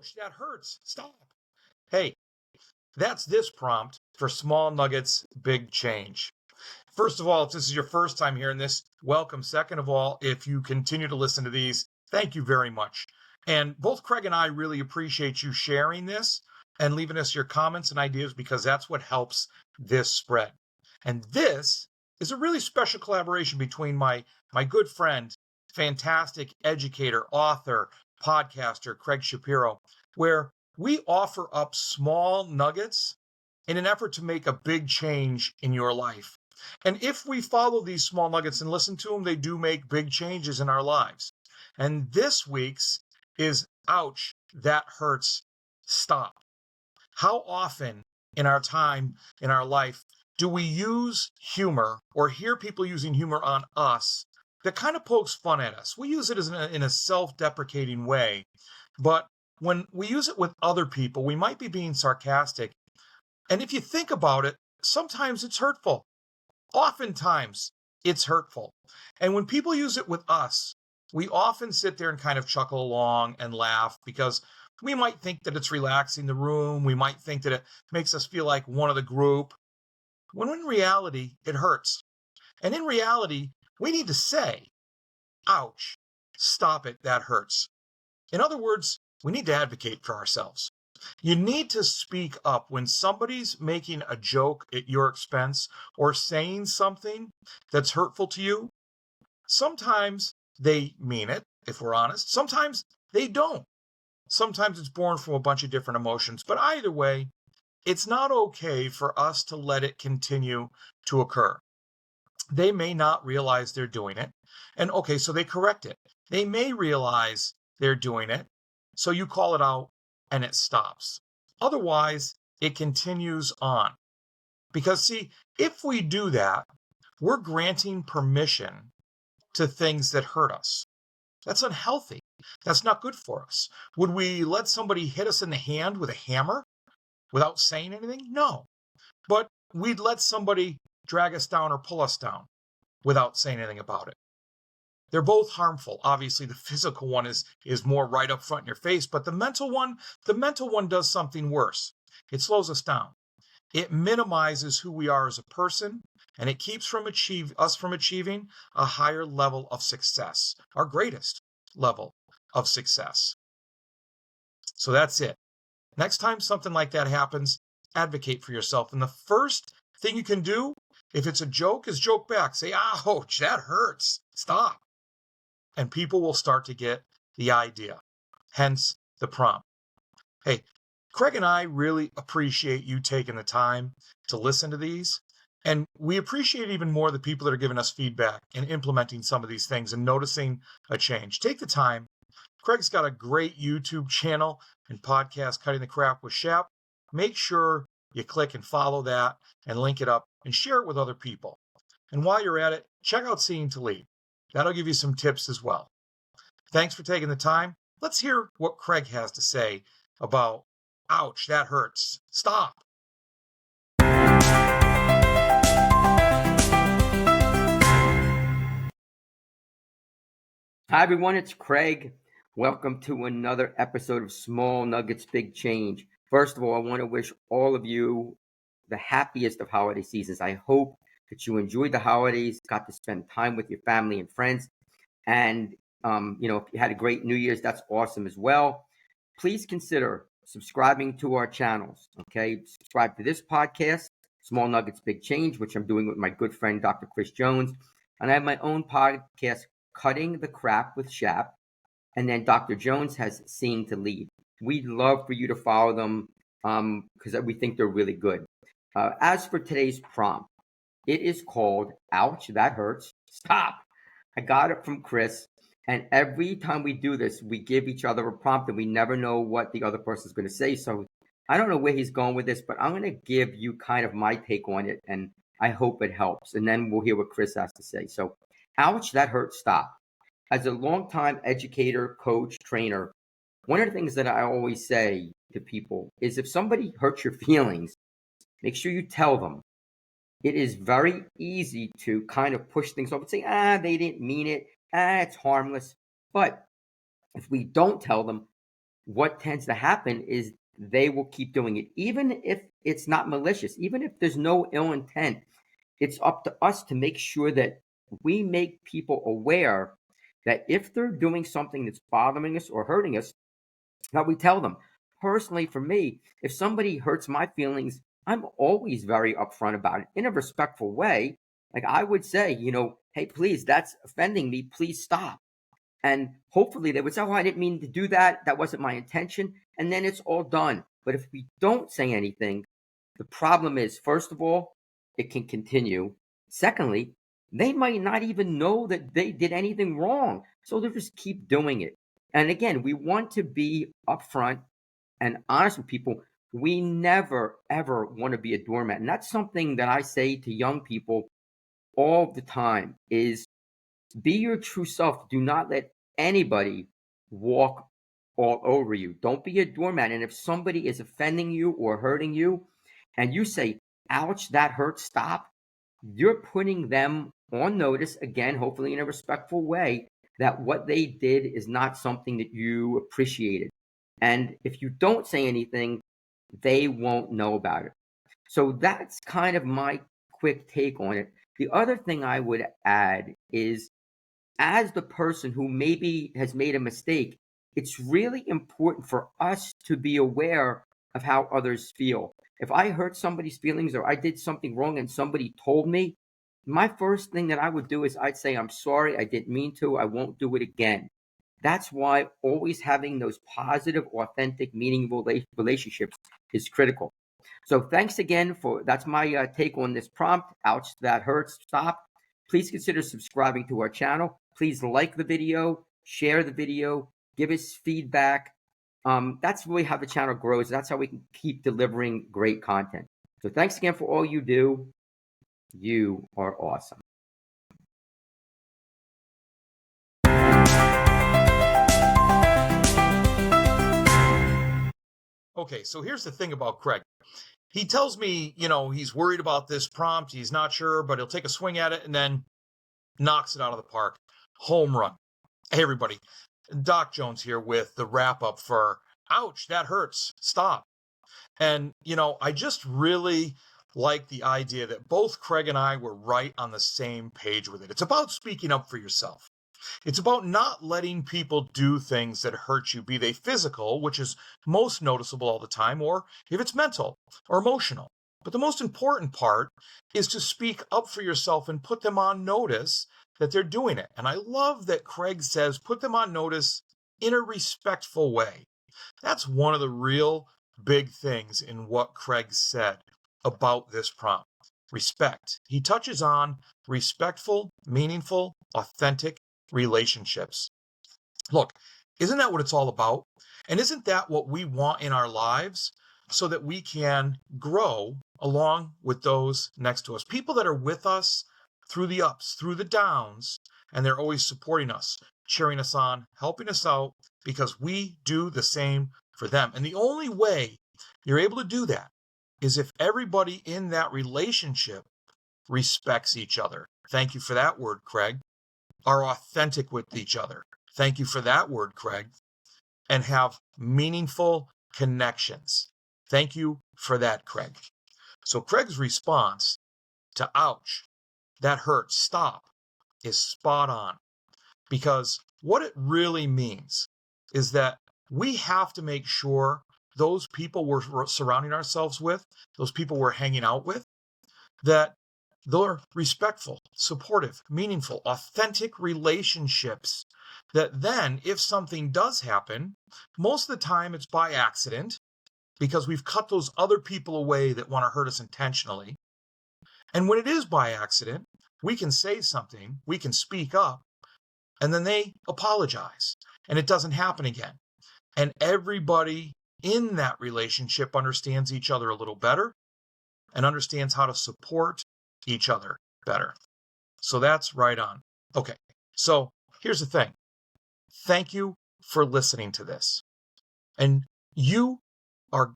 ouch, that hurts. Stop. Hey, that's this prompt for Small Nuggets, Big Change. First of all, if this is your first time hearing this, welcome. Second of all, if you continue to listen to these, thank you very much. And both Craig and I really appreciate you sharing this and leaving us your comments and ideas, because that's what helps this spread. And this is a really special collaboration between my good friend, fantastic educator, author, podcaster, Craig Shapiro, where we offer up small nuggets in an effort to make a big change in your life. And if we follow these small nuggets and listen to them, they do make big changes in our lives. And this week's is, ouch, that hurts, stop. How often in our time, in our life, do we use humor or hear people using humor on us that kind of pokes fun at us? We use it in a self-deprecating way, but when we use it with other people, we might be being sarcastic. And if you think about it, sometimes it's hurtful. Oftentimes it's hurtful. And when people use it with us, we often sit there and kind of chuckle along and laugh, because we might think that it's relaxing the room. We might think that it makes us feel like one of the group, when in reality, it hurts. And in reality, we need to say, ouch, stop it, that hurts. In other words, we need to advocate for ourselves. You need to speak up when somebody's making a joke at your expense or saying something that's hurtful to you. Sometimes they mean it, if we're honest. Sometimes they don't. Sometimes it's born from a bunch of different emotions. But either way, it's not okay for us to let it continue to occur. They may not realize they're doing it. And okay, so they correct it. They may realize they're doing it. So you call it out and it stops. Otherwise, it continues on. Because see, if we do that, we're granting permission to things that hurt us. That's unhealthy. That's not good for us. Would we let somebody hit us in the hand with a hammer without saying anything? No. But we'd let somebody drag us down or pull us down without saying anything about it. They're both harmful. Obviously, the physical one is more right up front in your face, but the mental one does something worse. It slows us down. It minimizes who we are as a person, and it keeps us from achieving a higher level of success, our greatest level of success. So that's it. Next time something like that happens, advocate for yourself. And the first thing you can do, if it's a joke, is joke back. Say, ouch, that hurts. Stop. And people will start to get the idea. Hence the prompt. Hey, Craig and I really appreciate you taking the time to listen to these. And we appreciate even more the people that are giving us feedback and implementing some of these things and noticing a change. Take the time. Craig's got a great YouTube channel and podcast, Cutting the Crap with Shap. Make sure you click and follow that and link it up and share it with other people. And while you're at it, check out Seeing to Lead. That'll give you some tips as well. Thanks for taking the time. Let's hear what Craig has to say about, ouch, that hurts. Stop. Hi, everyone. It's Craig. Welcome to another episode of Small Nuggets, Big Change. First of all, I want to wish all of you the happiest of holiday seasons. I hope that you enjoyed the holidays, got to spend time with your family and friends. And, if you had a great New Year's, that's awesome as well. Please consider subscribing to our channels, okay? Subscribe to this podcast, Small Nuggets, Big Change, which I'm doing with my good friend, Dr. Chris Jones. And I have my own podcast, Cutting the Crap with Shap. And then Dr. Jones has Seeing to Lead. We'd love for you to follow them because we think they're really good. As for today's prompt, it is called, ouch, that hurts, stop. I got it from Chris. And every time we do this, we give each other a prompt and we never know what the other person is going to say. So I don't know where he's going with this, but I'm going to give you kind of my take on it. And I hope it helps. And then we'll hear what Chris has to say. So, ouch, that hurts, stop. As a longtime educator, coach, trainer, one of the things that I always say to people is if somebody hurts your feelings, make sure you tell them. It is very easy to kind of push things off and say, they didn't mean it. It's harmless. But if we don't tell them, what tends to happen is they will keep doing it, even if it's not malicious, even if there's no ill intent. It's up to us to make sure that we make people aware that if they're doing something that's bothering us or hurting us, that we tell them. Personally, for me, if somebody hurts my feelings, I'm always very upfront about it in a respectful way. Like I would say, hey, please, that's offending me. Please stop. And hopefully they would say, oh, I didn't mean to do that. That wasn't my intention. And then it's all done. But if we don't say anything, the problem is, first of all, it can continue. Secondly, they might not even know that they did anything wrong. So they'll just keep doing it. And again, we want to be upfront and honest with people. We never, ever want to be a doormat. And that's something that I say to young people all the time is be your true self. Do not let anybody walk all over you. Don't be a doormat. And if somebody is offending you or hurting you, and you say, ouch, that hurts, stop, you're putting them on notice, again, hopefully in a respectful way, that what they did is not something that you appreciated. And if you don't say anything, they won't know about it. So that's kind of my quick take on it. The other thing I would add is, as the person who maybe has made a mistake, it's really important for us to be aware of how others feel. If I hurt somebody's feelings or I did something wrong and somebody told me, my first thing that I would do is I'd say, I'm sorry, I didn't mean to, I won't do it again. That's why always having those positive, authentic, meaningful relationships is critical. So thanks again that's my take on this prompt. Ouch, that hurts, stop. Please consider subscribing to our channel. Please like the video, share the video, give us feedback. That's really how the channel grows. That's how we can keep delivering great content. So thanks again for all you do. You are awesome. Okay, so here's the thing about Craig. He tells me, he's worried about this prompt. He's not sure, but he'll take a swing at it and then knocks it out of the park. Home run. Hey, everybody. Doc Jones here with the wrap up for Ouch, that hurts. Stop. And, I just really like the idea that both Craig and I were right on the same page with it. It's about speaking up for yourself. It's about not letting people do things that hurt you, be they physical, which is most noticeable all the time, or if it's mental or emotional. But the most important part is to speak up for yourself and put them on notice that they're doing it. And I love that Craig says, put them on notice in a respectful way. That's one of the real big things in what Craig said about this prompt. Respect. He touches on respectful, meaningful, authentic relationships. Look, isn't that what it's all about? And isn't that what we want in our lives so that we can grow along with those next to us? People that are with us through the ups, through the downs, and they're always supporting us, cheering us on, helping us out because we do the same for them. And the only way you're able to do that is if everybody in that relationship respects each other. Thank you for that word, Craig. Are authentic with each other. Thank you for that word, Craig. And have meaningful connections. Thank you for that, Craig. So Craig's response to ouch, that hurts, stop, is spot on. Because what it really means is that we have to make sure those people we're surrounding ourselves with, those people we're hanging out with, that they're respectful, supportive, meaningful, authentic relationships that then, if something does happen, most of the time it's by accident because we've cut those other people away that want to hurt us intentionally. And when it is by accident, we can say something, we can speak up, and then they apologize, and it doesn't happen again. And everybody in that relationship understands each other a little better and understands how to support each other better. So that's right on. Okay, so here's the thing. Thank you for listening to this. And you are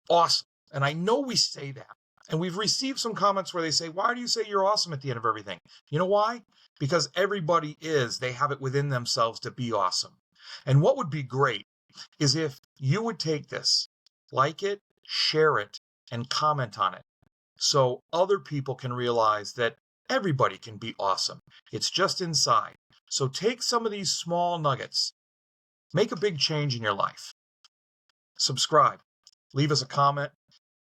awesome. And I know we say that. And we've received some comments where they say, why do you say you're awesome at the end of everything? You know why? Because everybody is. They have it within themselves to be awesome. And what would be great is if you would take this, like it, share it, and comment on it so other people can realize that everybody can be awesome. It's just inside. So take some of these small nuggets, make a big change in your life. Subscribe, leave us a comment,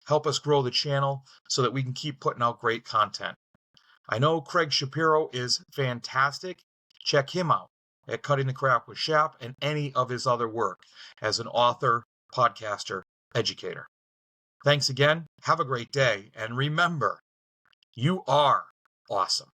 help us grow the channel so that we can keep putting out great content. I know Craig Shapiro is fantastic. Check him out at Cutting the Crap with Shap and any of his other work as an author, podcaster, educator. Thanks again. Have a great day. And remember, you are awesome.